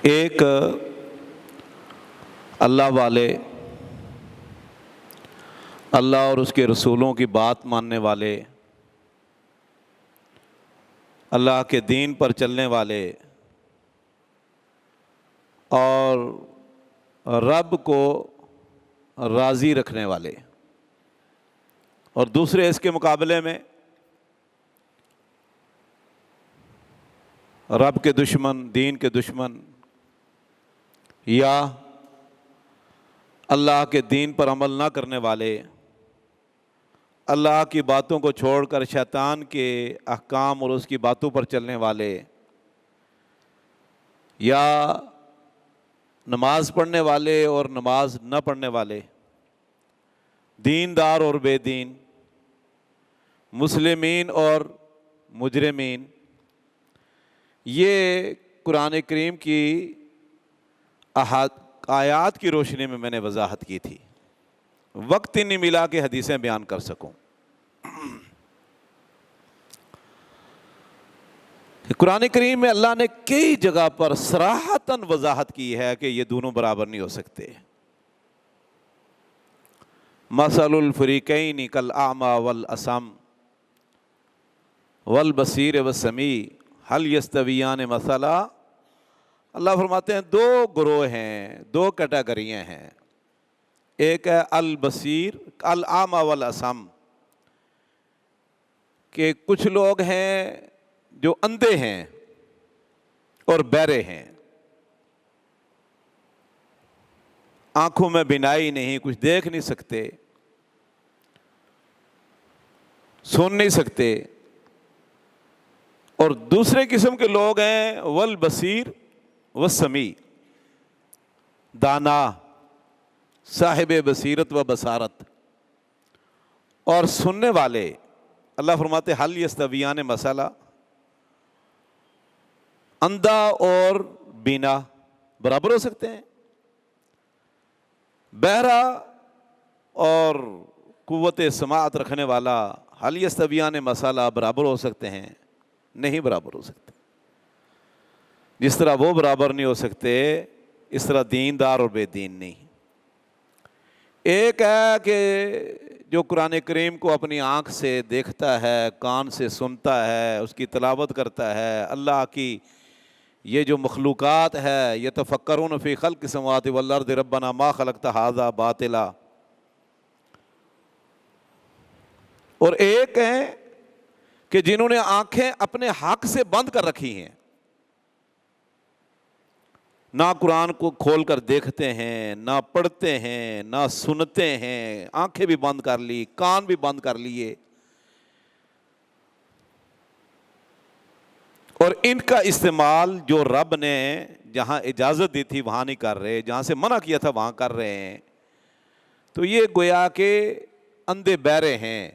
ایک اللہ والے، اللہ اور اس کے رسولوں کی بات ماننے والے، اللہ کے دین پر چلنے والے اور رب کو راضی رکھنے والے، اور دوسرے اس کے مقابلے میں رب کے دشمن، دین کے دشمن، یا اللہ کے دین پر عمل نہ کرنے والے، اللہ کی باتوں کو چھوڑ کر شیطان کے احکام اور اس کی باتوں پر چلنے والے، یا نماز پڑھنے والے اور نماز نہ پڑھنے والے، دیندار اور بے دین، مسلمین اور مجرمین، یہ قرآن کریم کی آیات کی روشنی میں نے وضاحت کی تھی۔ وقت ہی نہیں ملا کہ حدیثیں بیان کر سکوں۔ قرآن کریم میں اللہ نے کئی جگہ پر صراحتاً وضاحت کی ہے کہ یہ دونوں برابر نہیں ہو سکتے۔ مثل الفریقین کالاعمی والاصم والبصیر والسمیع هل یستویان مثلا۔ اللہ فرماتے ہیں دو گروہ ہیں، دو کیٹیگریاں ہیں، ایک ہے البصیر الاعمی والاصم، کہ کچھ لوگ ہیں جو اندھے ہیں اور بہرے ہیں، آنکھوں میں بینائی نہیں، کچھ دیکھ نہیں سکتے، سن نہیں سکتے، اور دوسرے قسم کے لوگ ہیں والبصیر والسمیع، دانا، صاحب بصیرت و بصارت اور سننے والے۔ اللہ فرماتے حل یستویان مثلا، اندھا اور بینا برابر ہو سکتے ہیں؟ بہرا اور قوت سماعت رکھنے والا حل یستویان مثلا برابر ہو سکتے ہیں؟ نہیں برابر ہو سکتے۔ جس طرح وہ برابر نہیں ہو سکتے، اس طرح دیندار اور بے دین نہیں۔ ایک ہے کہ جو قرآن کریم کو اپنی آنکھ سے دیکھتا ہے، کان سے سنتا ہے، اس کی تلاوت کرتا ہے، اللہ کی یہ جو مخلوقات ہے، یتفکرون فی خلق السماوات والارض ربنا ما خلقت ھذا باطلا، اور ایک ہیں کہ جنہوں نے آنکھیں اپنے حق سے بند کر رکھی ہیں، نہ قرآن کو کھول کر دیکھتے ہیں، نہ پڑھتے ہیں، نہ سنتے ہیں، آنکھیں بھی بند کر لی، کان بھی بند کر لیے، اور ان کا استعمال جو رب نے جہاں اجازت دی تھی وہاں نہیں کر رہے، جہاں سے منع کیا تھا وہاں کر رہے ہیں، تو یہ گویا کہ اندھے بہرے ہیں،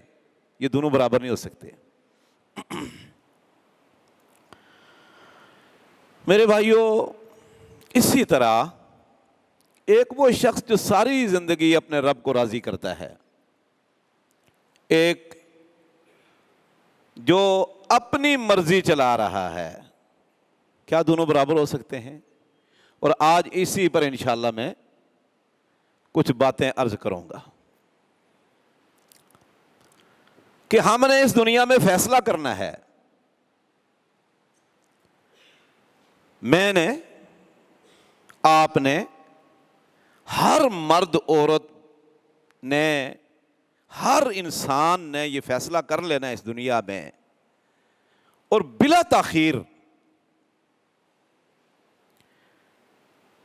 یہ دونوں برابر نہیں ہو سکتے۔ میرے بھائیوں، اسی طرح ایک وہ شخص جو ساری زندگی اپنے رب کو راضی کرتا ہے، ایک جو اپنی مرضی چلا رہا ہے، کیا دونوں برابر ہو سکتے ہیں؟ اور آج اسی پر انشاءاللہ میں کچھ باتیں عرض کروں گا کہ ہم نے اس دنیا میں فیصلہ کرنا ہے۔ میں نے، آپ نے، ہر مرد عورت نے، ہر انسان نے یہ فیصلہ کر لینا ہے اس دنیا میں، اور بلا تاخیر،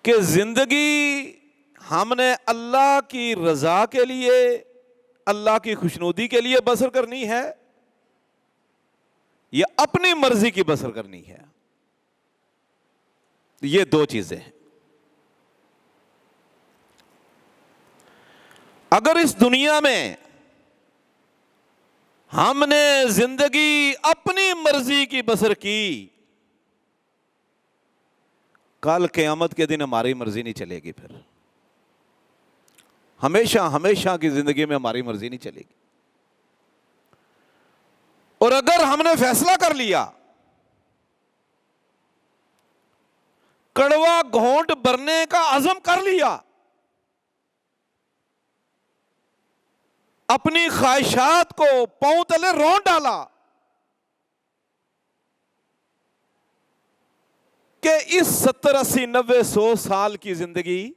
کہ زندگی ہم نے اللہ کی رضا کے لیے، اللہ کی خوشنودی کے لیے بسر کرنی ہے یا اپنی مرضی کی بسر کرنی ہے۔ یہ دو چیزیں ہیں۔ اگر اس دنیا میں ہم نے زندگی اپنی مرضی کی بسر کی، کل قیامت کے دن ہماری مرضی نہیں چلے گی، پھر ہمیشہ ہمیشہ کی زندگی میں ہماری مرضی نہیں چلے گی۔ اور اگر ہم نے فیصلہ کر لیا کڑوا گھونٹ بھرنے کا عزم کر لیا، اپنی خواہشات کو پاؤں تلے رون ڈالا کہ اس 70 80 90 100 سال کی زندگی،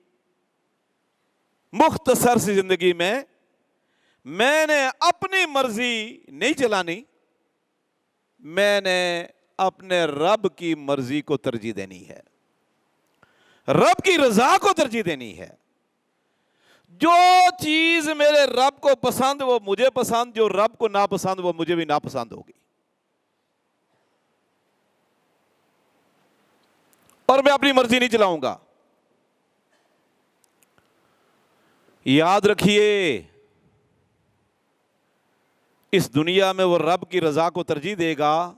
مختصر سی زندگی میں نے اپنی مرضی نہیں چلانی، میں نے اپنے رب کی مرضی کو ترجیح دینی ہے، رب کی رضا کو ترجیح دینی ہے۔ جو چیز میرے رب کو پسند وہ مجھے پسند، جو رب کو ناپسند وہ مجھے بھی ناپسند ہوگی، اور میں اپنی مرضی نہیں چلاؤں گا۔ یاد رکھیے، اس دنیا میں وہ رب کی رضا کو ترجیح دے گا،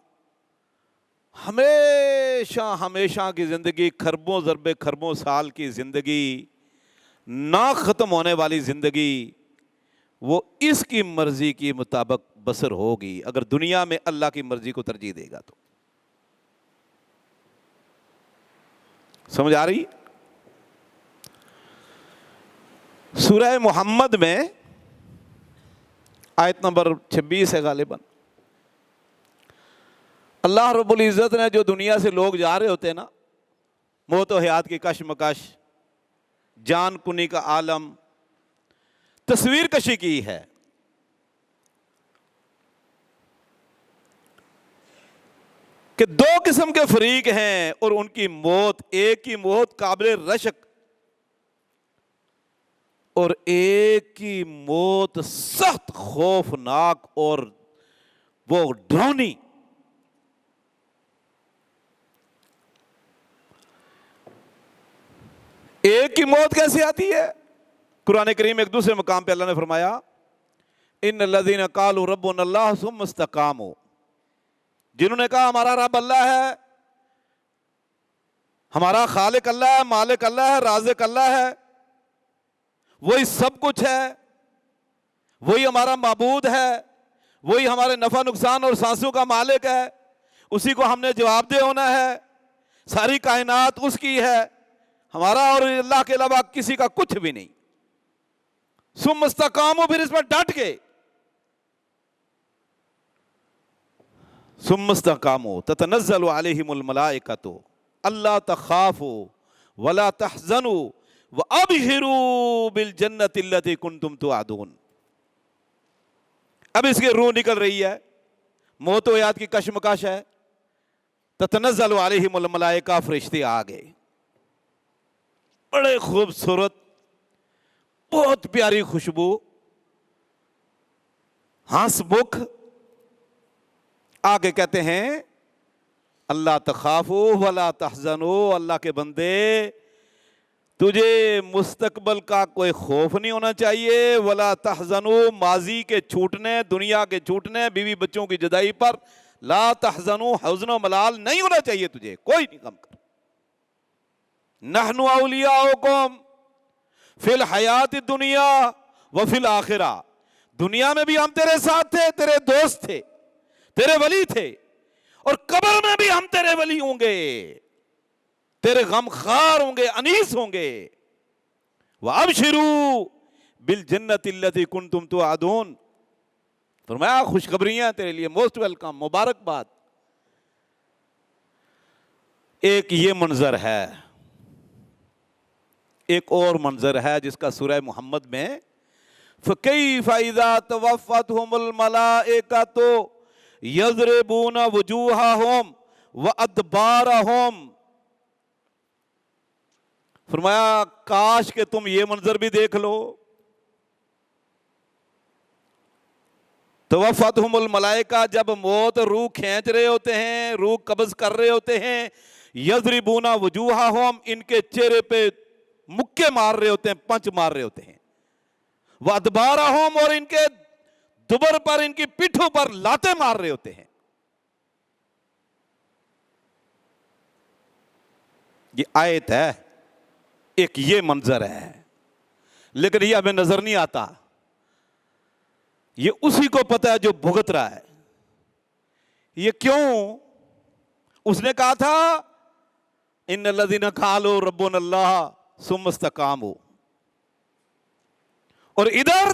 ہمیشہ ہمیشہ کی زندگی، کھربوں ضرب کھربوں سال کی زندگی، نہ ختم ہونے والی زندگی، وہ اس کی مرضی کے مطابق بسر ہوگی اگر دنیا میں اللہ کی مرضی کو ترجیح دے گا تو۔ سمجھ آ رہی؟ سورہ محمد میں آیت نمبر 26 ہے غالباً، اللہ رب العزت نے جو دنیا سے لوگ جا رہے ہوتے ہیں نا، موت و حیات کی کشمکش، جان کنی کا عالم، تصویر کشی کی ہے۔ کہ دو قسم کے فریق ہیں اور ان کی موت، ایک کی موت قابل رشک اور ایک کی موت سخت خوفناک اور وہ ڈراؤنی۔ ایک کی موت کیسے آتی ہے؟ قرآن کریم ایک دوسرے مقام پہ اللہ نے فرمایا، ان الذین قالوا ربنا اللہ ثم استقاموا، جنہوں نے کہا ہمارا رب اللہ ہے، ہمارا خالق اللہ ہے، مالک اللہ ہے، رازق اللہ ہے، وہی سب کچھ ہے، وہی ہمارا معبود ہے، وہی ہمارے نفع نقصان اور سانسوں کا مالک ہے، اسی کو ہم نے جواب دہ ہونا ہے، ساری کائنات اس کی ہے، ہمارا اور اللہ کے علاوہ کسی کا کچھ بھی نہیں۔ ثم استقاموا، پھر اس میں ڈٹ گئے، ثم استقاموا تتنزل علیہم الملائکۃ الا تخافوا ولا تحزنوا وابشروا بالجنۃ التی کنتم توعدون۔ اب اس کی روح نکل رہی ہے، موت و حیات کی کشمکش ہے، تتنزل علیہم الملائکہ، فرشتے آ گئے، بڑے خوبصورت، بہت پیاری خوشبو، ہنس مکھ، آگے کہتے ہیں اللہ تخافوا ولا تحزنوا، اللہ کے بندے تجھے مستقبل کا کوئی خوف نہیں ہونا چاہیے، ولا تحزنوا، ماضی کے چھوٹنے، دنیا کے چھوٹنے، بیوی بچوں کی جدائی پر لا تحزنوا، حزن و ملال نہیں ہونا چاہیے تجھے، کوئی نہیں غم کر۔ نحن اولیاؤکم فی الحیات الدنیا وفی الآخرہ، دنیا میں بھی ہم تیرے ساتھ تھے، تیرے دوست تھے، تیرے ولی تھے، اور قبر میں بھی ہم تیرے ولی ہوں گے، تیرے غم خار ہوں گے، انیس ہوں گے۔ وَأَبْشِرُوا بِالْجَنَّةِ الَّتِي كُنْتُمْ تُوعَدُونَ، فرمایا خوشخبریاں تیرے لیے، موسٹ ویلکم، مبارکباد۔ ایک یہ منظر ہے، ایک اور منظر ہے جس کا سورہ محمد میں فَكَيْفَ إِذَا تَوَفَّتْهُمُ الْمَلَائِكَةُ يَضْرِبُونَ وُجُوهَهُمْ وَأَدْبَارَهُمْ، فرمایا کاش کہ تم یہ منظر بھی دیکھ لو، توفتہم الملائکہ، جب موت روح کھینچ رہے ہوتے ہیں، روح قبض کر رہے ہوتے ہیں، یضربون وجوہہم، ان کے چہرے پہ مکے مار رہے ہوتے ہیں، پنچ مار رہے ہوتے ہیں، وادبارہم، اور ان کے دبر پر، ان کی پیٹھوں پر لاتیں مار رہے ہوتے ہیں۔ یہ آیت ہے، ایک یہ منظر ہے، لیکن یہ ہمیں نظر نہیں آتا، یہ اسی کو پتہ ہے جو بھگت رہا ہے۔ یہ کیوں؟ اس نے کہا تھا ان الذین قالوا ربنا اللہ ثم استقاموا، اور ادھر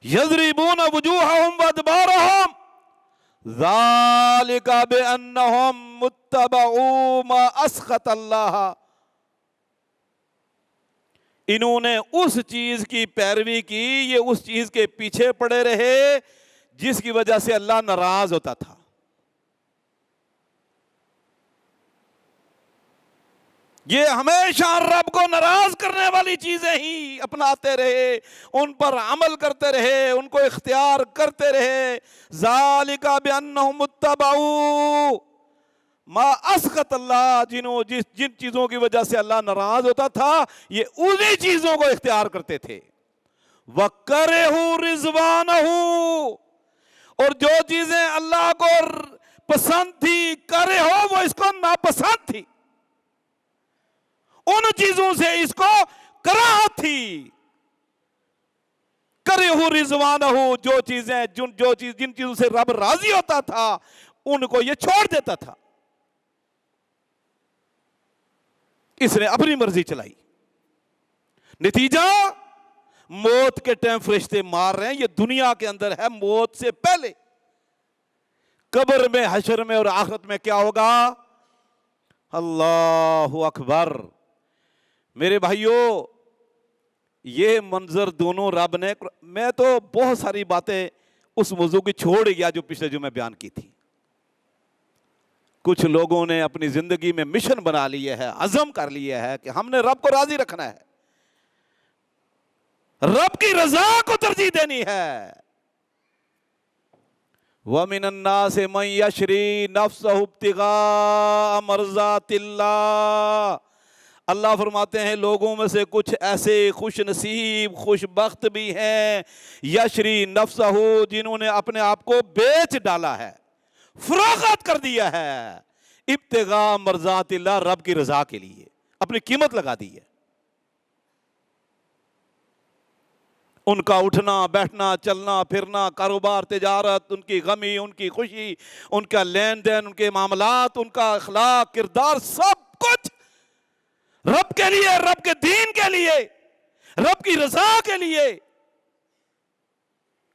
یضربون وجوہہم وادبارہم ذالک بانہم متبعوا ما اسخط اللہ، انہوں نے اس چیز کی پیروی کی، یہ اس چیز کے پیچھے پڑے رہے جس کی وجہ سے اللہ ناراض ہوتا تھا۔ یہ ہمیشہ رب کو ناراض کرنے والی چیزیں ہی اپناتے رہے، ان پر عمل کرتے رہے، ان کو اختیار کرتے رہے۔ ذالک بانہم اتبعوا ما اسخط اللہ، جن چیزوں کی وجہ سے اللہ ناراض ہوتا تھا یہ انہی چیزوں کو اختیار کرتے تھے۔ وَكَرِهُوا رِضْوَانَهُ، اور جو چیزیں اللہ کو پسند تھی، کرے ہو وہ اس کو ناپسند تھی، ان چیزوں سے اس کو کراہت تھی۔ کرِهُوا رِضْوَانَهُ، جن چیزوں سے رب راضی ہوتا تھا ان کو یہ چھوڑ دیتا تھا، اس نے اپنی مرضی چلائی۔ نتیجہ موت کے ٹائم فرشتے مار رہے ہیں، یہ دنیا کے اندر ہے، موت سے پہلے قبر میں، حشر میں اور آخرت میں کیا ہوگا؟ اللہ اکبر۔ میرے بھائیوں، یہ منظر دونوں رب نے، میں تو بہت ساری باتیں اس موضوع کی چھوڑ گیا جو پچھلے جو میں بیان کی تھی۔ کچھ لوگوں نے اپنی زندگی میں مشن بنا لیا ہے، عزم کر لیا ہے کہ ہم نے رب کو راضی رکھنا ہے، رب کی رضا کو ترجیح دینی ہے۔ وَمِنَ النَّاسِ مَن يَشْرِي نَفْسَهُ ابْتِغَاءَ مَرْضَاتِ اللَّهِ، اللہ فرماتے ہیں لوگوں میں سے کچھ ایسے خوش نصیب، خوش بخت بھی ہیں، یشری نفسہ، جنہوں نے اپنے آپ کو بیچ ڈالا ہے، فروخت کر دیا ہے، ابتغاء مرضات اللہ، رب کی رضا کے لیے اپنی قیمت لگا دی ہے۔ ان کا اٹھنا بیٹھنا، چلنا پھرنا، کاروبار، تجارت، ان کی غمی، ان کی خوشی، ان کا لین دین، ان کے معاملات، ان کا اخلاق، کردار، سب کچھ رب کے لیے، رب کے دین کے لیے، رب کی رضا کے لیے۔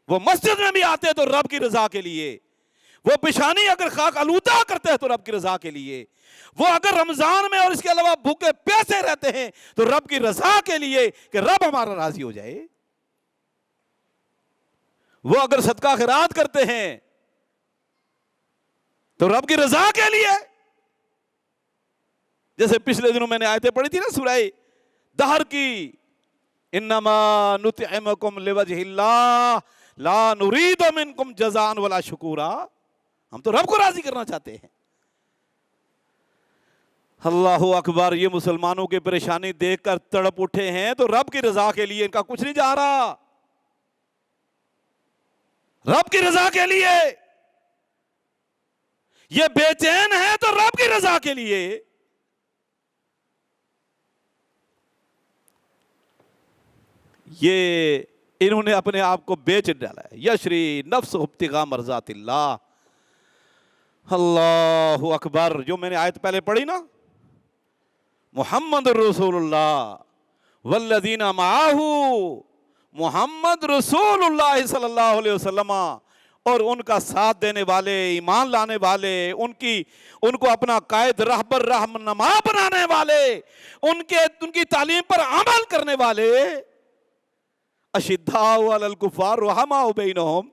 وہ مسجد میں بھی آتے تو رب کی رضا کے لیے، وہ پیشانی اگر خاک آلودہ کرتے ہیں تو رب کی رضا کے لیے، وہ اگر رمضان میں اور اس کے علاوہ بھوکے پیسے رہتے ہیں تو رب کی رضا کے لیے کہ رب ہمارا راضی ہو جائے، وہ اگر صدقہ خیرات کرتے ہیں تو رب کی رضا کے لیے۔ جیسے پچھلے دنوں میں نے آیتیں پڑھی تھی نا سورہ دہر کی، انما نطعمکم لوجہ اللہ لا نرید منکم جزاء ولا شکورا، ہم تو رب کو راضی کرنا چاہتے ہیں۔ اللہ اکبر۔ یہ مسلمانوں کی پریشانی دیکھ کر تڑپ اٹھے ہیں تو رب کی رضا کے لیے ان کا کچھ نہیں جا رہا، رب کی رضا کے لیے یہ بے چین ہے تو رب کی رضا کے لیے۔ یہ انہوں نے اپنے آپ کو بیچ ڈالا ہے۔ یشری نفس ابتغاء مرضات اللہ۔ اللہ اکبر۔ جو میں نے آیت پہلے پڑھی نا، محمد رسول اللہ والذین معاہ، محمد رسول اللہ صلی اللہ علیہ وسلم اور ان کا ساتھ دینے والے، ایمان لانے والے، ان کو اپنا قائد، رہبر، رہنما بنانے والے، ان کی تعلیم پر عمل کرنے والے، اشداء علی الکفار رحماء بینہم،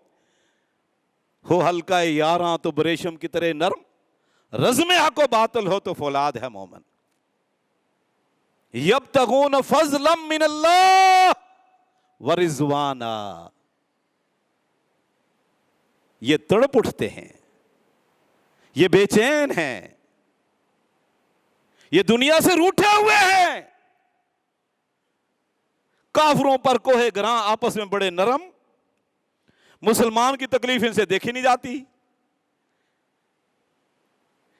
ہو ہلکا یاراں تو بریشم کی طرح نرم، رزم حق و باطل ہو تو فولاد ہے مومن، یبتغون فضلا من اللہ ورضوانا۔ یہ تڑپ اٹھتے ہیں، یہ بے چین ہیں، یہ دنیا سے روٹھے ہوئے ہیں، کافروں پر کوہ گراں، آپس میں بڑے نرم، مسلمان کی تکلیف ان سے دیکھی نہیں جاتی،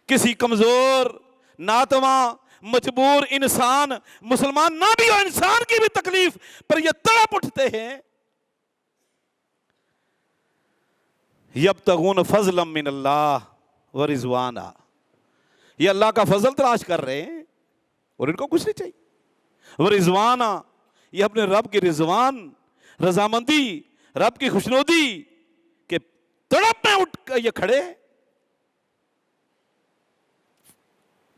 کسی کمزور، ناتواں، مجبور انسان، مسلمان نہ بھی ہو، انسان کی بھی تکلیف پر یہ تڑپ اٹھتے ہیں۔ یبتغون فضلا من اللہ ورضوانا، یہ اللہ کا فضل تلاش کر رہے ہیں اور ان کو کچھ نہیں چاہیے. وہ رضوانہ، یہ اپنے رب کی رضوان، رضامندی، رب کی خوشنودی کہ تڑپ میں اٹھ کر یہ کھڑے ہیں.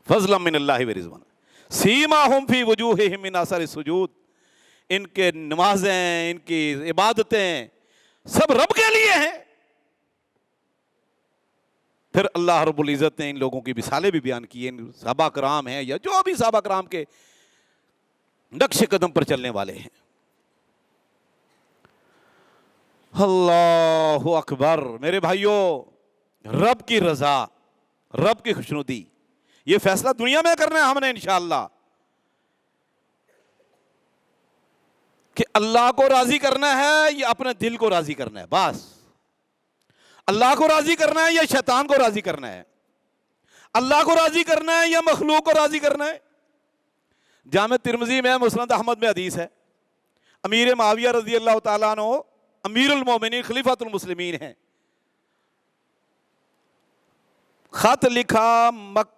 فضلا من اللہ و رضوان سیماہم فی وجوہہم من اثر السجود. ان کے نمازیں، ان کی عبادتیں سب رب کے لیے ہیں. پھر اللہ رب العزت نے ان لوگوں کی مثالیں بھی بیان کی ہیں. صحابہ کرام ہیں یا جو بھی صحابہ کرام کے نقش قدم پر چلنے والے ہیں. اللہ اکبر. میرے بھائیوں، رب کی رضا، رب کی خوشنودی، یہ فیصلہ دنیا میں کرنا ہے ہم نے انشاءاللہ کہ اللہ کو راضی کرنا ہے یا اپنے دل کو راضی کرنا ہے. بس اللہ کو راضی کرنا ہے یا شیطان کو راضی کرنا ہے، اللہ کو راضی کرنا ہے یا مخلوق کو راضی کرنا ہے. جامع ترمذی میں، مسند احمد میں حدیث ہے، امیر معاویہ رضی اللہ تعالیٰ عنہ امیر المومنین خلیفۃ المسلمین ہیں. خط لکھا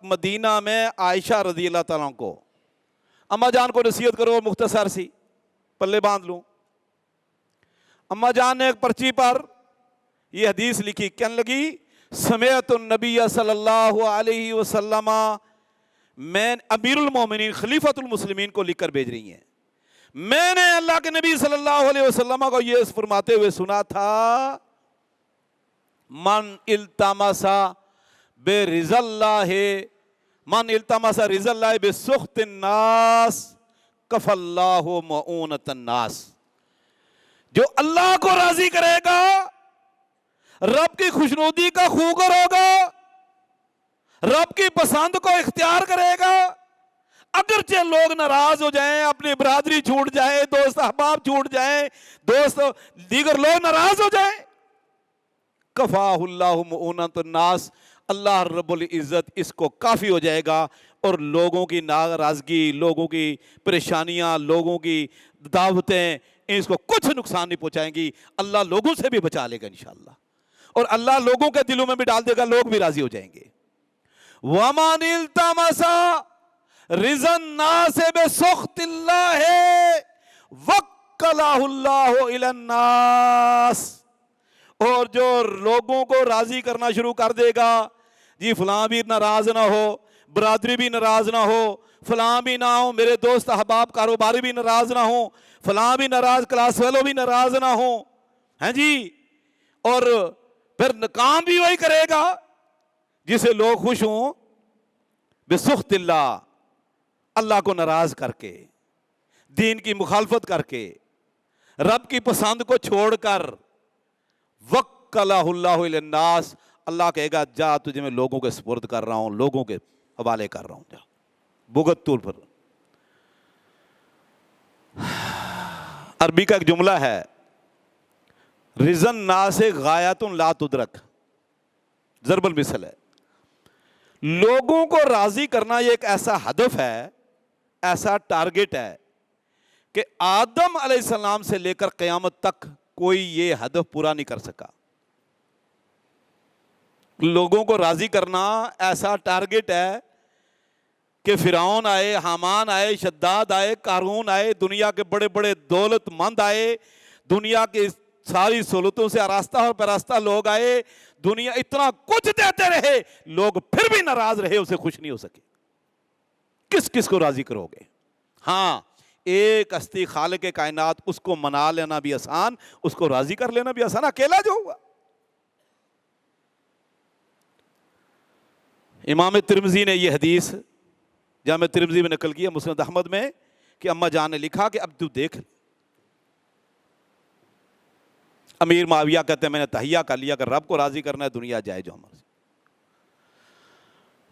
مدینہ میں عائشہ رضی اللہ تعالیٰ عنہ کو، اماں جان کو نصیحت کرو، مختصر سی پلے باندھ لوں. اماں جان نے ایک پرچی پر یہ حدیث لکھی، کہنے لگی سمعت النبی صلی اللہ علیہ وسلم، میں امیر المومنین خلیفۃ المسلمین کو لکھ کر بھیج رہی ہیں، میں نے اللہ کے نبی صلی اللہ علیہ وسلم کو یہ فرماتے ہوئے سنا تھا، من التمس برضا اللہ، من التمس رضا اللہ بسخط الناس کفى اللہ مؤونۃ الناس. جو اللہ کو راضی کرے گا، رب کی خوشنودی کا خوگر ہوگا، رب کی پسند کو اختیار کرے گا، اگرچہ لوگ ناراض ہو جائیں، اپنی برادری چھوٹ جائے، دوست احباب چھوٹ جائیں، دوست دیگر لوگ ناراض ہو جائیں، کفاہ اللہ مؤونۃ الناس، اللہ رب العزت اس کو کافی ہو جائے گا اور لوگوں کی ناراضگی، لوگوں کی پریشانیاں، لوگوں کی دعوتیں اس کو کچھ نقصان نہیں پہنچائیں گی. اللہ لوگوں سے بھی بچا لے گا انشاءاللہ، اور اللہ لوگوں کے دلوں میں بھی ڈال دے گا، لوگ بھی راضی ہو جائیں گے. وَمَنِ الْتَمَسَ رِضَا النَّاسِ بِسُخْطِ اللَّهِ وَكَّلَهُ اللَّهُ إِلَى النَّاسِ. اور جو لوگوں کو راضی کرنا شروع کر دے گا، جی فلاں بھی ناراض نہ ہو، برادری بھی ناراض نہ ہو، فلاں بھی نہ ہو، میرے دوست احباب کاروباری بھی ناراض نہ ہو، فلاں بھی ناراض، کلاس فیلو بھی ناراض نہ ہو، ہیں جی، اور پھر کام بھی وہی کرے گا جسے لوگ خوش ہوں، بسخط اللہ، اللہ کو ناراض کر کے، دین کی مخالفت کر کے، رب کی پسند کو چھوڑ کر، وکلہ اللہ الی الناس، اللہ کہے گا جا تجھے میں لوگوں کے سپرد کر رہا ہوں، لوگوں کے حوالے کر رہا ہوں، جا بھگت طور پر. عربی کا ایک جملہ ہے، رضا الناس غایۃ لا تدرک، ضرب المثل ہے. لوگوں کو راضی کرنا یہ ایک ایسا ہدف ہے، ایسا ٹارگٹ ہے کہ آدم علیہ السلام سے لے کر قیامت تک کوئی یہ ہدف پورا نہیں کر سکا. لوگوں کو راضی کرنا ایسا ٹارگٹ ہے کہ فرعون آئے، حامان آئے، شداد آئے، قارون آئے، دنیا کے بڑے بڑے دولت مند آئے، دنیا کی ساری سہولتوں سے آراستہ اور پیراستہ لوگ آئے، دنیا اتنا کچھ دیتے رہے، لوگ پھر بھی ناراض رہے، اسے خوش نہیں ہو سکے. کس کس کو راضی کرو گے؟ ہاں، ایک ہستی خالق کائنات، اس کو منا لینا بھی آسان، اس کو راضی کر لینا بھی آسان، اکیلا جو ہوا. امام ترمذی نے یہ حدیث جامع ترمذی میں نقل کیا، مسند احمد میں، کہ اماں جان نے لکھا کہ اب تو دیکھ، امیر معاویہ کہتے ہیں میں نے تہیہ کر لیا کہ رب کو راضی کرنا ہے، دنیا جائے جو ہمارے.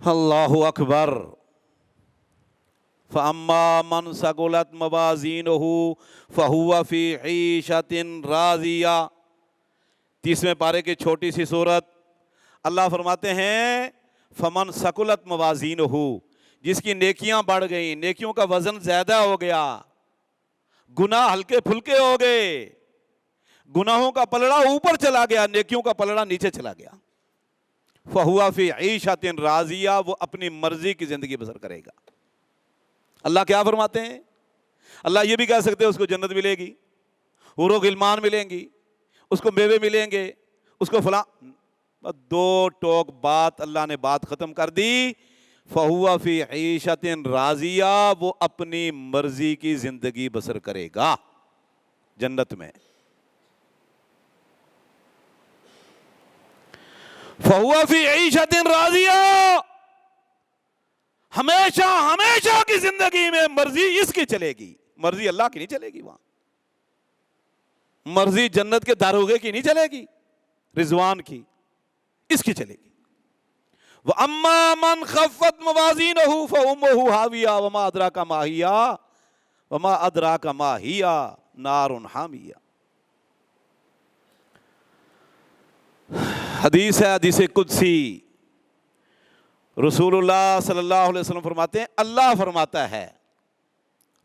اللہ اکبر. فَأَمَّا مَنْ ثَقُلَتْ مَوَازِينُهُ فَهُوَ فِي عِيشَةٍ رَاضِيَةٍ. 30ویں پارے کی چھوٹی سی سورت، اللہ فرماتے ہیں فَمَنْ ثَقُلَتْ مَوَازِينُهُ، جس کی نیکیاں بڑھ گئیں، نیکیوں کا وزن زیادہ ہو گیا، گناہ ہلکے پھلکے ہو گئے، گناہوں کا پلڑا اوپر چلا گیا، نیکیوں کا پلڑا نیچے چلا گیا. فہوا فی عیشۃ راضیہ، وہ اپنی مرضی کی زندگی بسر کرے گا۔ اللہ کیا فرماتے ہیں؟ اللہ یہ بھی کہہ سکتے ہیں اس کو جنت ملے گی، حور و غلمان ملیں گی، اس کو میوے ملیں گے، اس کو فلاں، دو ٹوک بات اللہ نے بات ختم کر دی۔ فہوا فی عیشۃ راضیہ، وہ اپنی مرضی کی زندگی بسر کرے گا جنت میں۔ فہوا فی عیشۃ راضیہ، ہمیشہ ہمیشہ کی زندگی میں مرضی اس کی چلے گی، مرضی اللہ کی نہیں چلے گی۔ وہاں مرضی جنت کے داروغے کی نہیں چلے گی، رضوان کی، اس کی چلے گی۔ وَأَمَّا مَنْ خَفَّتْ مَوَازِينُهُ فَأُمُّهُ هَاوِيَةٌ وَمَا أَدْرَاكَ مَا هِيَهْ وَمَا أَدْرَاكَ مَا هِيَهْ نَارٌ حَامِيَةٌ۔ حدیث ہے، حدیث قدسی، رسول اللہ صلی اللہ علیہ وسلم فرماتے ہیں، اللہ فرماتا ہے،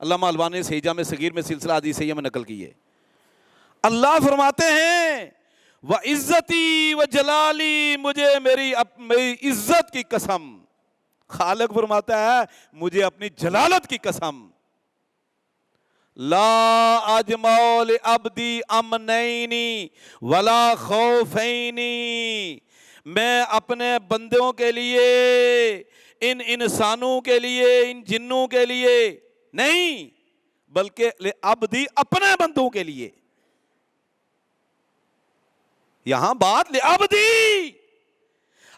علامہ البانی نے صحیح جامع صغیر میں سلسلہ حدیث صحیحہ میں نقل کی ہے، اللہ فرماتے ہیں وَعِزَّتِي وَجَلَالِي، مجھے میری عزت کی قسم، خالق فرماتا ہے مجھے اپنی جلالت کی قسم، لا اجمع لعبدی امنین ولا خوفین، میں اپنے بندوں کے لیے، ان انسانوں کے لیے، ان جنوں کے لیے نہیں، بلکہ لعبدی اپنے بندوں کے لیے، یہاں بات لعبدی،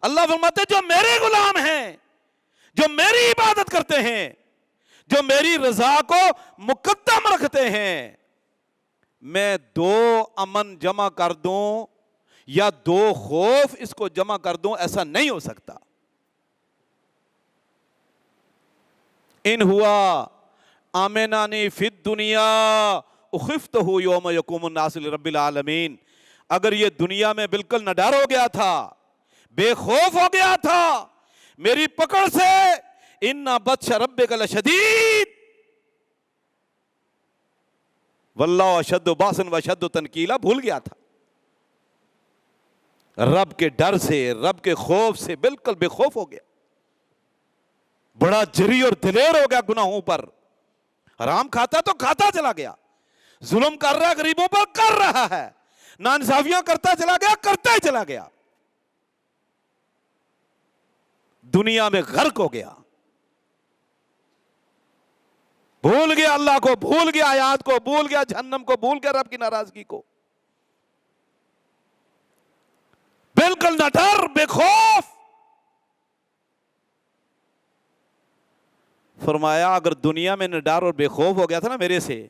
اللہ فرماتے جو میرے غلام ہیں، جو میری عبادت کرتے ہیں، جو میری رضا کو مقدم رکھتے ہیں، میں دو امن جمع کر دوں یا دو خوف اس کو جمع کر دوں، ایسا نہیں ہو سکتا۔ ان ہوا آمنانی فی الدنیا اخفتہ یوم یقوم الناس لرب العالمین، اگر یہ دنیا میں بالکل نہ ڈر ہو گیا تھا، بے خوف ہو گیا تھا میری پکڑ سے، ان بطش ربک لشدید واللہ اشد باسا واشد تنکیلا، بھول گیا تھا، رب کے ڈر سے، رب کے خوف سے بالکل بے خوف ہو گیا، بڑا جری اور دلیر ہو گیا گناہوں پر، حرام کھاتا تو کھاتا چلا گیا، ظلم کر رہا ہے غریبوں پر کر رہا ہے، ناانصافیاں کرتا چلا گیا، کرتا ہی چلا گیا، دنیا میں غرق ہو گیا، بھول گیا اللہ کو، بھول گیا آیات کو، بھول گیا جہنم کو، بھول گیا رب کی ناراضگی کو، بالکل نہ ڈر، بے خوف۔ فرمایا اگر دنیا میں نہ ڈر اور بے خوف ہو گیا تھا نا میرے سے،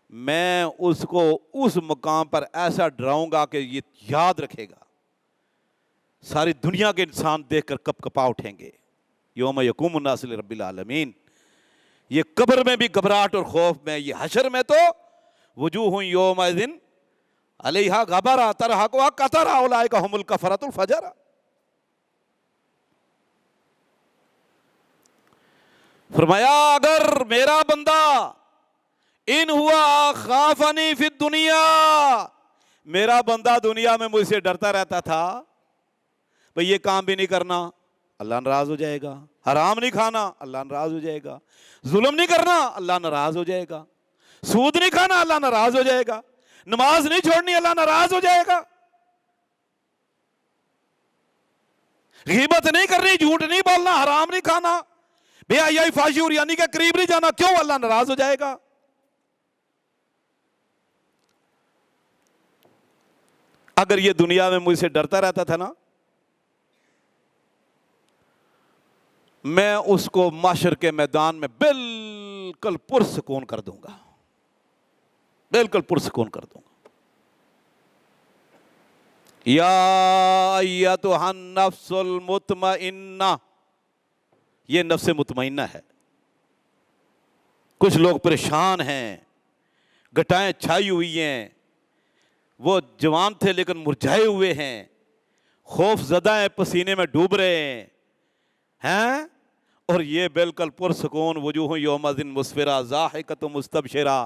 میں اس کو اس مقام پر ایسا ڈراؤں گا کہ یہ یاد رکھے گا، ساری دنیا کے انسان دیکھ کر کپ کپا اٹھیں گے، یوم یقوم الناس لرب العالمین، یہ قبر میں بھی گھبراہٹ اور خوف میں، یہ حشر میں تو وجوہ یومئذ علیہا غبرہ ترہقہا قترہ اولئک ھم الکفرۃ الفجرہ۔ فرمایا اگر میرا بندہ ان ہوا خافنی فی الدنیا، میرا بندہ دنیا میں مجھ سے ڈرتا رہتا تھا، بھئی یہ کام بھی نہیں کرنا، اللہ ناراض ہو جائے گا، حرام نہیں کھانا، اللہ ناراض ہو جائے گا، ظلم نہیں کرنا، اللہ ناراض ہو جائے گا، سود نہیں کھانا، اللہ ناراض ہو جائے گا، نماز نہیں چھوڑنی، اللہ ناراض ہو جائے گا، غیبت نہیں کرنی، جھوٹ نہیں بولنا، حرام نہیں کھانا، بے حیائی فحشی اور یعنی کے قریب نہیں جانا، کیوں؟ اللہ ناراض ہو جائے گا۔ اگر یہ دنیا میں مجھ سے ڈرتا رہتا تھا نا، میں اس کو محشر کے میدان میں بالکل پرسکون کر دوں گا، بالکل پرسکون کر دوں گا۔ یا ایتھا النفس المطمئنہ، یہ نفس مطمئنہ ہے، کچھ لوگ پریشان ہیں، گٹائیں چھائی ہوئی ہیں، وہ جوان تھے لیکن مرجھائے ہوئے ہیں، خوف زدہ ہیں، پسینے میں ڈوب رہے ہیں، اور یہ بالکل پرسکون، وجوہ یومئذ مسفرہ ضاحکۃ مستبشرہ۔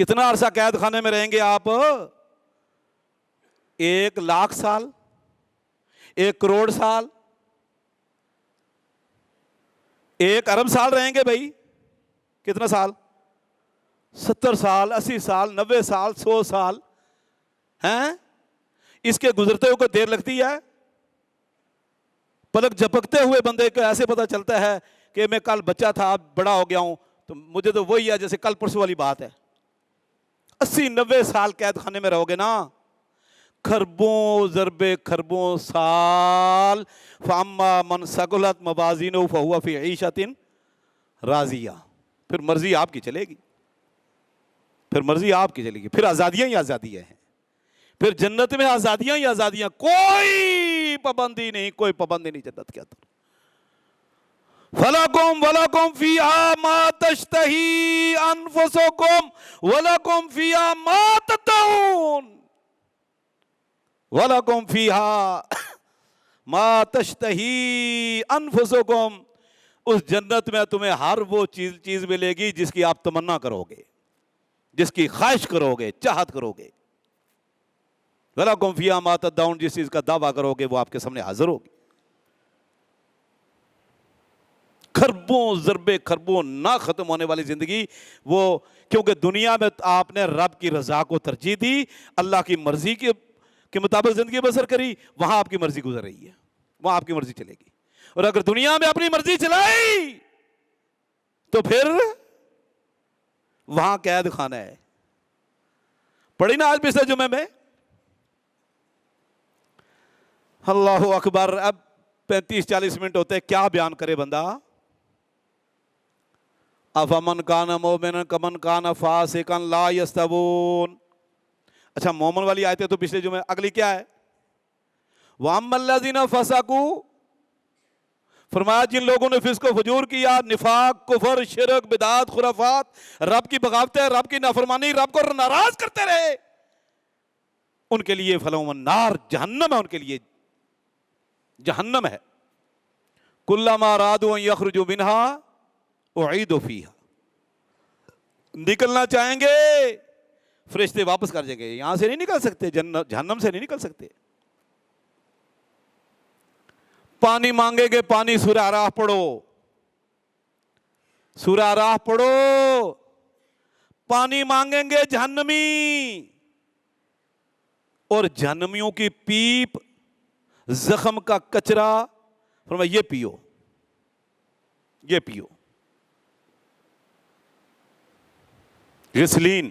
کتنا عرصہ قید خانے میں رہیں گے آپ؟ 1,00,000 سال، 1,00,00,000 سال، 1,00,00,000 سال رہیں گے بھائی؟ کتنا سال؟ 70 سال، 80 سال، 90 سال، 100 سال ہیں؟ اس کے گزرتے ہوئے دیر لگتی ہے؟ پلک جھپکتے ہوئے بندے کو ایسے پتہ چلتا ہے کہ میں کل بچہ تھا اب بڑا ہو گیا ہوں، تو مجھے تو وہی ہے جیسے کل پرسوں والی بات ہے۔ 80-90 سال قید خانے میں رہو گے نا، خربوں ضرب خربوں سال، فاما من ثقلت موازینہ فہو فی عیشۃ راضیہ، پھر مرضی آپ کی چلے گی، پھر مرضی آپ کی چلے گی، پھر آزادیاں ہی آزادیاں ہیں، پھر جنت میں آزادیاں ہی آزادیاں، کوئی پابندی نہیں، کوئی پابندی نہیں جنت کے اندر۔ فَلَكُمْ وَلَكُمْ فِيهَا مَا تَشْتَهِي أَنفُسُكُمْ وَلَكُمْ فِيهَا مَا تَدَّعُونَ وَلَكُمْ فِيهَا مَا تَشْتَهِي أَنفُسُكُمْ، اس جنت میں تمہیں ہر وہ چیز ملے گی جس کی آپ تمنا کرو گے، جس کی خواہش کرو گے، چاہت کرو گے۔ وَلَكُمْ فِيهَا مَا تَدَّعُونَ، جس چیز کا دعویٰ کرو گے وہ آپ کے سامنے حاضر ہوگی۔ خربوں ضرب خربوں نہ ختم ہونے والی زندگی، وہ کیونکہ دنیا میں آپ نے رب کی رضا کو ترجیح دی، اللہ کی مرضی کے مطابق زندگی بسر کری، وہاں آپ کی مرضی گزر رہی ہے، وہاں آپ کی مرضی چلے گی۔ اور اگر دنیا میں اپنی مرضی چلائی تو پھر وہاں قید خانہ ہے۔ پڑھی نا آج پچھلے جمعے میں، اللہ اکبر۔ اب 35-40 منٹ ہوتے ہیں، کیا بیان کرے بندہ؟ افمن کان مومنا کمن کان فاسقا لا یستوون۔ اچھا مومن والی آیتیں تو پچھلے جمعے، اگلی کیا ہے؟ واما الذین فسقوا، فرمایا جن لوگوں نے فسق و فجور کیا، نفاق، کفر، شرک، بدعات، خرافات، رب کی بغاوتیں، رب کی نافرمانی، رب کو ناراض کرتے رہے، ان کے لیے فلہم النار، جہنم ہے، ان کے لیے جہنم ہے۔ کلما ارادوا ان یخرجوا منہا اعیدوا فیہا، نکلنا چاہیں گے فرشتے واپس کر جائیں گے، یہاں سے نہیں نکل سکتے، جہنم سے نہیں نکل سکتے۔ پانی مانگیں گے، پانی سورہ اعراف پڑھو، سورہ اعراف پڑھو، پانی مانگیں گے جہنمی، اور جہنمیوں کی پیپ، زخم کا کچرا، فرمایا یہ پیو، یہ پیو، غسلین۔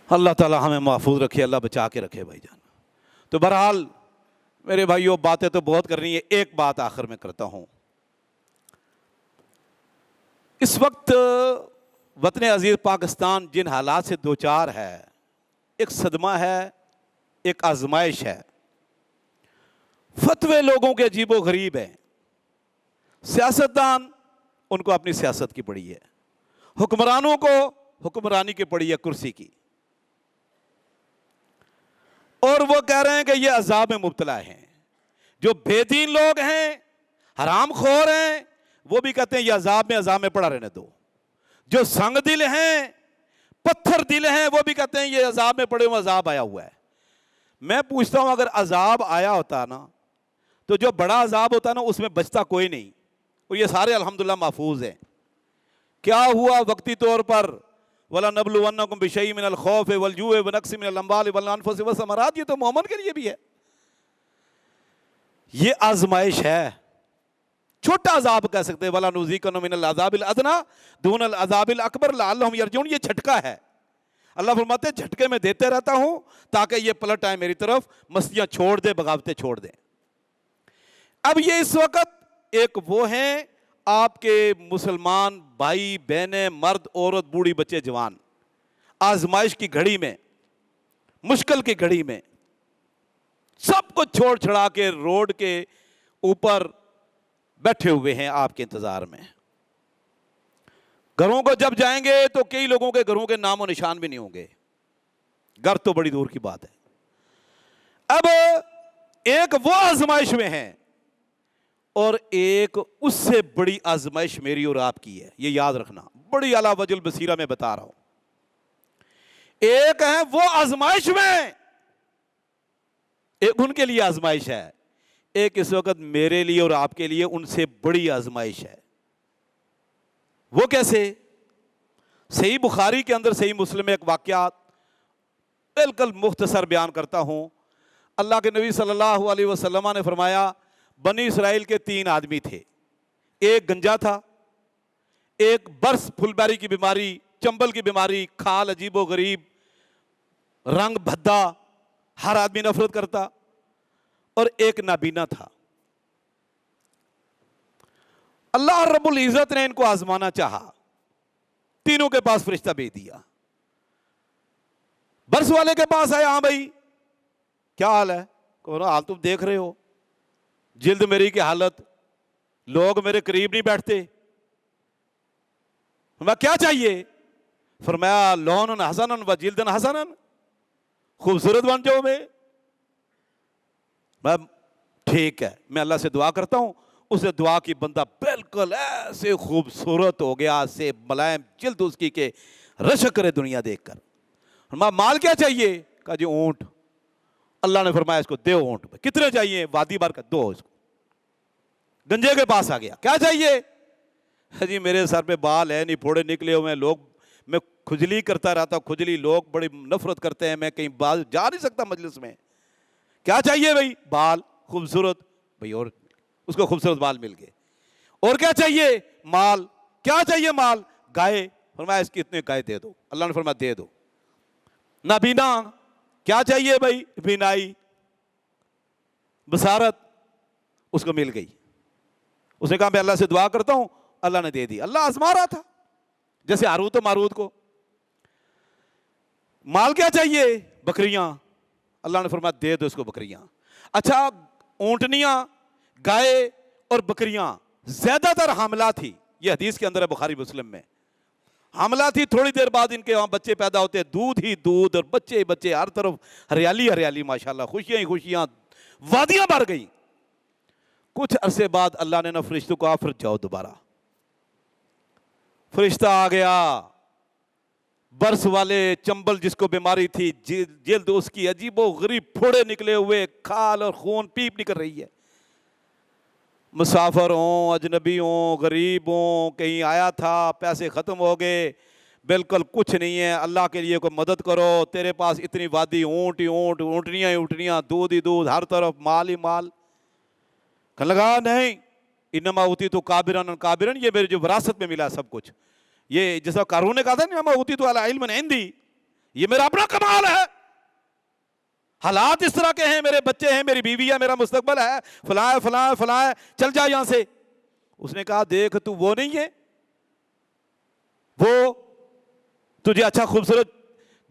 اللہ تعالی ہمیں محفوظ رکھے، اللہ بچا کے رکھے بھائی جان۔ تو بہرحال میرے بھائیوں باتیں تو بہت کرنی ہے، ایک بات آخر میں کرتا ہوں۔ اس وقت وطن عزیز پاکستان جن حالات سے دوچار ہے، ایک صدمہ ہے، ایک آزمائش ہے، فتوے لوگوں کے عجیب و غریب ہیں، سیاستدان ان کو اپنی سیاست کی پڑی ہے، حکمرانوں کو حکمرانی کی پڑی ہے کرسی کی، اور وہ کہہ رہے ہیں کہ یہ عذاب میں مبتلا ہیں۔ جو بے دین لوگ ہیں، حرام خور ہیں، وہ بھی کہتے ہیں یہ عذاب میں پڑا رہنے دو۔ جو سنگ دل ہیں، پتھر دل ہیں، وہ بھی کہتے ہیں یہ عذاب میں پڑے ہوئے، عذاب آیا ہوا ہے۔ میں پوچھتا ہوں اگر عذاب آیا ہوتا نا تو جو بڑا عذاب ہوتا نا اس میں بچتا کوئی نہیں، اور یہ سارے الحمدللہ محفوظ ہیں۔ کیا ہوا وقتی طور پر؟ وَلَنَبْلُوَنَّكُمْ بِشَيْءٍ مِّنَ الْخَوْفِ وَالْجُوعِ وَنَقْصٍ مِّنَ الْأَمْوَالِ وَالْأَنفُسِ وَالثَّمَرَاتِ، یہ تو مومن کے لیے بھی ہے، یہ آزمائش ہے۔ چھوٹا عذاب کہہ سکتے ہیں، وَلَنُذِيقَنَّهُم مِّنَ الْعَذَابِ الْأَدْنَىٰ دُونَ الْعَذَابِ الْأَكْبَرِ لَعَلَّهُمْ يَرْجِعُونَ، یہ جھٹکا ہے۔ اللہ فرماتے ہیں جھٹکے میں دیتے رہتا ہوں تاکہ یہ پلٹ آئے میری طرف، مستیاں چھوڑ دیں، بغاوتیں چھوڑ دیں۔ اب یہ اس وقت ایک وہ ہیں آپ کے مسلمان بھائی بہنیں، مرد عورت، بوڑھی بچے جوان، آزمائش کی گھڑی میں، مشکل کی گھڑی میں سب کو چھوڑ چھڑا کے روڈ کے اوپر بیٹھے ہوئے ہیں آپ کے انتظار میں۔ گھروں کو جب جائیں گے تو کئی لوگوں کے گھروں کے نام و نشان بھی نہیں ہوں گے، گھر تو بڑی دور کی بات ہے۔ اب ایک وہ آزمائش میں ہیں اور ایک اس سے بڑی آزمائش میری اور آپ کی ہے، یہ یاد رکھنا، بڑی اعلیٰ وجہ البصیرہ میں بتا رہا ہوں. ایک ہے وہ آزمائش میں، ایک ان کے لیے آزمائش ہے، ایک اس وقت میرے لیے اور آپ کے لیے ان سے بڑی آزمائش ہے. وہ کیسے؟ صحیح بخاری کے اندر، صحیح مسلم میں ایک واقعات بالکل مختصر بیان کرتا ہوں. اللہ کے نبی صلی اللہ علیہ وسلم نے فرمایا بنی اسرائیل کے 3 آدمی تھے. ایک گنجا تھا، ایک برس پھل بیری کی بیماری، چمبل کی بیماری، کھال عجیب و غریب، رنگ بھدا، ہر آدمی نفرت کرتا، اور ایک نابینا تھا. اللہ رب العزت نے ان کو آزمانا چاہا، تینوں کے پاس فرشتہ بھیج دیا. برس والے کے پاس آیا، ہاں بھائی کیا حال ہے؟ حال تم دیکھ رہے ہو، جلد میری کی حالت، لوگ میرے قریب نہیں بیٹھتے. فرمایا کیا چاہیے؟ فرمایا لون حسن و جلد حسن، خوبصورت بن جاؤ. میں ٹھیک ہے، میں اللہ سے دعا کرتا ہوں. اسے دعا کی، بندہ بالکل ایسے خوبصورت ہو گیا، سے ملائم جلد اس کی کہ رشک کرے دنیا دیکھ کر. فرمایا مال کیا چاہیے؟ کہا جی اونٹ. اللہ نے فرمایا اس کو دے اونٹ. کتنے چاہیے؟ وادی بھر کا 2. اس کو گنجے کے پاس آ گیا، کیا چاہیے؟ جی میرے سر پہ بال ہے نہیں، پھوڑے نکلے ہوئے ہیں، لوگ میں کھجلی کرتا رہتا ہوں، کھجلی، لوگ بڑی نفرت کرتے ہیں، میں کہیں باز جا نہیں سکتا مجلس میں. کیا چاہیے بھائی؟ بال خوبصورت. بھائی اور اس کو خوبصورت بال مل گئے. اور کیا چاہیے؟ مال. کیا چاہیے؟ مال. گائے. فرمایا اس کی اتنے گائے دے دو. اللہ نے فرمایا دے دو. نابینا. کیا چاہیے بھائی؟ بینائی، بصارت. اس کو مل گئی. اس نے کہا میں اللہ سے دعا کرتا ہوں، اللہ نے دے دی. اللہ آزما رہا تھا جیسے ہاروت و ماروت کو. مال کیا چاہیے؟ بکریاں. اللہ نے فرمایا دے دو اس کو بکریاں. اچھا اونٹنیاں، گائے اور بکریاں زیادہ تر حاملہ تھی. یہ حدیث کے اندر ہے بخاری مسلم میں. حاملہ تھی، تھوڑی دیر بعد ان کے وہاں بچے پیدا ہوتے، دودھ ہی دودھ اور بچے بچے، ہر طرف ہریالی ہریالی، ماشاءاللہ خوشیاں ہی خوشیاں، وادیاں بھر گئی. کچھ عرصے بعد اللہ نے فرشتوں کو کہا پھر جاؤ دوبارہ. فرشتہ آ گیا، برس والے، چمبل جس کو بیماری تھی، جلد اس کی عجیب و غریب پھوڑے نکلے ہوئے، کھال اور خون پیپ نکل رہی ہے. مسافر ہوں، اجنبی ہوں، غریب ہوں، کہیں آیا تھا، پیسے ختم ہو گئے، بالکل کچھ نہیں ہے، اللہ کے لیے کوئی مدد کرو، تیرے پاس اتنی وادی، اونٹ ہی اونٹ، اونٹنیاں ہی اونٹنیاں، دودھ ہی دودھ، ہر طرف مال ہی مال. کہنے لگا نہیں، انما اوتیتو کابرن کابرن، یہ میرے جو وراثت میں ملا سب کچھ. یہ جیسا قارون نے کہا تھا انما اوتیتو علی علم عندی، یہ میرا اپنا کمال ہے. حالات اس طرح کے ہیں، میرے بچے ہیں، میری بیوی ہے، میرا مستقبل ہے، فلاں فلاں فلاں، چل جا یہاں سے. اس نے کہا دیکھ تو وہ نہیں ہے، وہ تجھے اچھا خوبصورت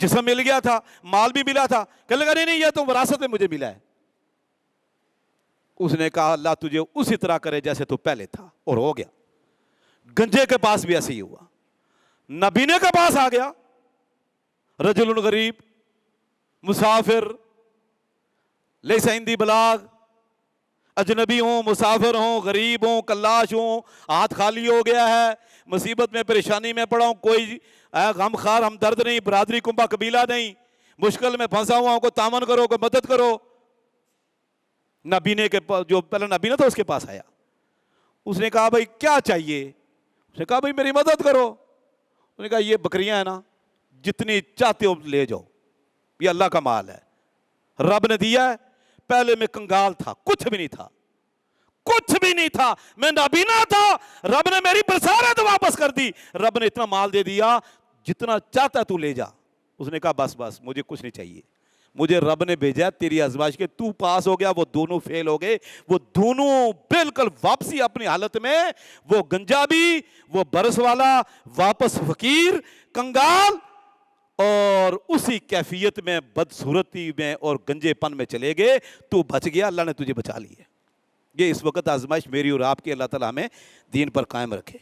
جسم مل گیا تھا، مال بھی ملا تھا. کہنے لگا نہیں یہ تو وراثت میں مجھے ملا ہے. اس نے کہا اللہ تجھے اسی طرح کرے جیسے تو پہلے تھا، اور ہو گیا. گنجے کے پاس بھی ایسے ہی ہوا. نبینے کے پاس آ گیا، رجل غریب، مسافر، لیس عندی بلاغ، اجنبی ہوں، مسافر ہوں، غریب ہوں، کلاش ہوں، ہاتھ خالی ہو گیا ہے، مصیبت میں پریشانی میں پڑا ہوں، کوئی غم خار ہمدرد نہیں، برادری کنبہ قبیلہ نہیں، مشکل میں پھنسا ہوا ہوں، کوئی تعاون کرو، کوئی مدد کرو. نبینے کے جو پہلا نبینا تھا اس کے پاس آیا. اس نے کہا بھائی کیا چاہیے؟ اس نے کہا بھائی میری مدد کرو. اس نے کہا یہ بکریاں ہیں نا، جتنی چاہتے ہو لے جاؤ، یہ اللہ کا مال ہے، رب نے دیا ہے. پہلے میں کنگال تھا، کچھ بھی نہیں تھا، کچھ بھی نہیں تھا، میں نابینا تھا، رب نے میری بصارت واپس کر دی، رب نے اتنا مال دے دیا، جتنا چاہتا تو لے جا. اس نے کہا بس بس مجھے کچھ نہیں چاہیے، مجھے رب نے بھیجا تیری آزمائش کے، تو پاس ہو گیا، وہ دونوں فیل ہو گئے، وہ دونوں بالکل واپسی اپنی حالت میں، وہ گنجا بھی، وہ برس والا، واپس فقیر، کنگال، اور اسی کیفیت میں، بدصورتی میں اور گنجے پن میں چلے گئے. تو بچ گیا، اللہ نے تجھے بچا لی ہے. یہ اس وقت آزمائش میری اور آپ کی، اللہ تعالیٰ ہمیں دین پر قائم رکھے.